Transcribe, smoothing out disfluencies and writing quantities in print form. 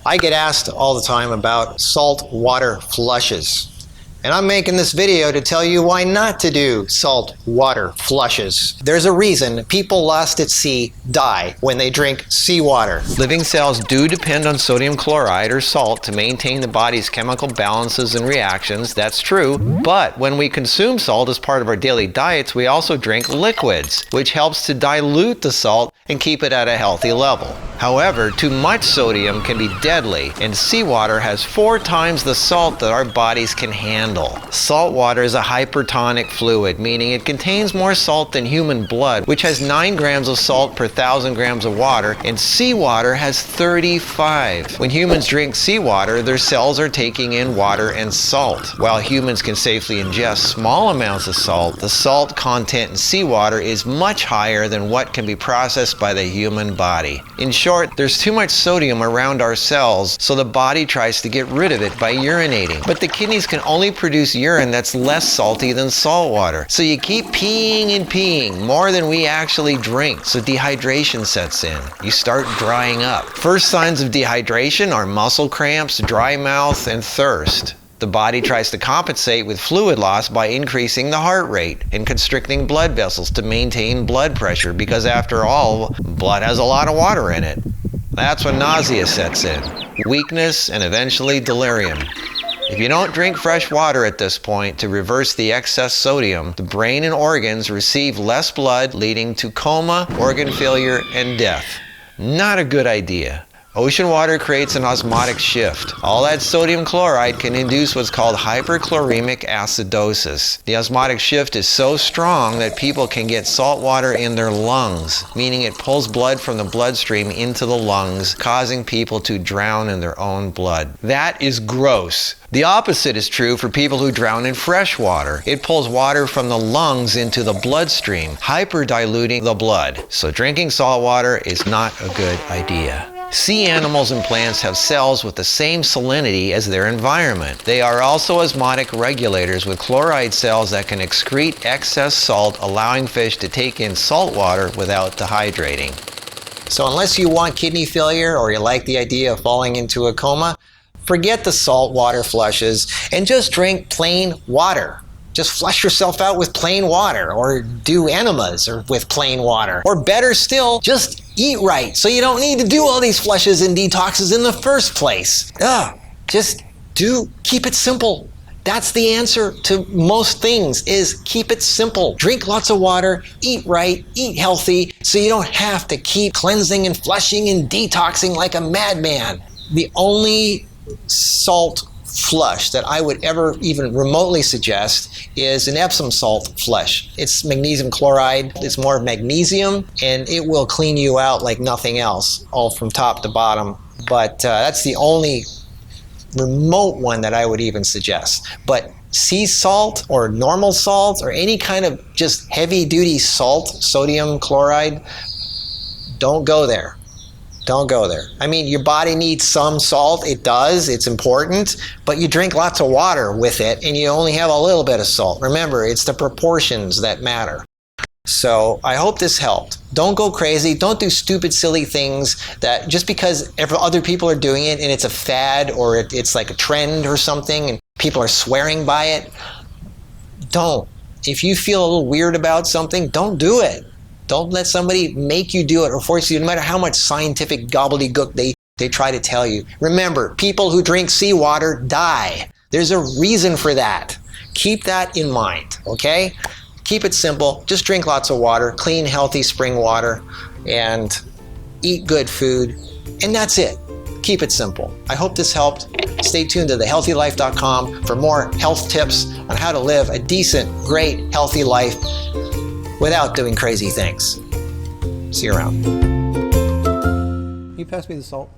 I get asked all the time about salt water flushes. And I'm making this video to tell you why not to do salt water flushes. There's a reason people lost at sea die when they drink seawater. Living cells do depend on sodium chloride or salt to maintain the body's chemical balances and reactions, that's true. But when we consume salt as part of our daily diets, we also drink liquids, which helps to dilute the salt and keep it at a healthy level. However, too much sodium can be deadly, and seawater has 4 times the salt that our bodies can handle. Salt water is a hypertonic fluid, meaning it contains more salt than human blood, which has 9 grams of salt per 1,000 grams of water, and seawater has 35. When humans drink seawater, their cells are taking in water and salt. While humans can safely ingest small amounts of salt, the salt content in seawater is much higher than what can be processed by the human body. In short, there's too much sodium around our cells, so the body tries to get rid of it by urinating. But the kidneys can only produce urine that's less salty than salt water. So you keep peeing and peeing, more than we actually drink, so dehydration sets in. You start drying up. First signs of dehydration are muscle cramps, dry mouth, and thirst. The body tries to compensate with fluid loss by increasing the heart rate and constricting blood vessels to maintain blood pressure, because after all, blood has a lot of water in it. That's when nausea sets in, weakness, and eventually delirium. If you don't drink fresh water at this point to reverse the excess sodium, the brain and organs receive less blood, leading to coma, organ failure, and death. Not a good idea. Ocean water creates an osmotic shift. All that sodium chloride can induce what's called hyperchloremic acidosis. The osmotic shift is so strong that people can get salt water in their lungs, meaning it pulls blood from the bloodstream into the lungs, causing people to drown in their own blood. That is gross. The opposite is true for people who drown in fresh water. It pulls water from the lungs into the bloodstream, hyperdiluting the blood. So drinking salt water is not a good idea. Sea animals and plants have cells with the same salinity as their environment. They are also osmotic regulators with chloride cells that can excrete excess salt, allowing fish to take in salt water without dehydrating. So unless you want kidney failure or you like the idea of falling into a coma, forget the salt water flushes and just drink plain water. Just flush yourself out with plain water, or do enemas with plain water. Or better still, just eat right, so you don't need to do all these flushes and detoxes in the first place. Keep it simple. That's the answer to most things, is keep it simple. Drink lots of water, eat right, eat healthy, so you don't have to keep cleansing and flushing and detoxing like a madman. The only salt flush that I would ever even remotely suggest is an Epsom salt flush. It's magnesium chloride. It's more magnesium, and it will clean you out like nothing else, all from top to bottom. But that's the only remote one that I would even suggest. But sea salt or normal salt or any kind of just heavy duty salt, sodium chloride, don't go there. Don't go there. I mean, your body needs some salt. It does. It's important. But you drink lots of water with it, and you only have a little bit of salt. Remember, it's the proportions that matter. So I hope this helped. Don't go crazy. Don't do stupid, silly things that just because other people are doing it and it's a fad or it's like a trend or something and people are swearing by it. Don't. If you feel a little weird about something, don't do it. Don't let somebody make you do it or force you, no matter how much scientific gobbledygook they try to tell you. Remember, people who drink seawater die. There's a reason for that. Keep that in mind, okay? Keep it simple. Just drink lots of water, clean, healthy spring water, and eat good food, and that's it. Keep it simple. I hope this helped. Stay tuned to thehealthylife.com for more health tips on how to live a decent, great, healthy life without doing crazy things. See you around. Can you pass me the salt?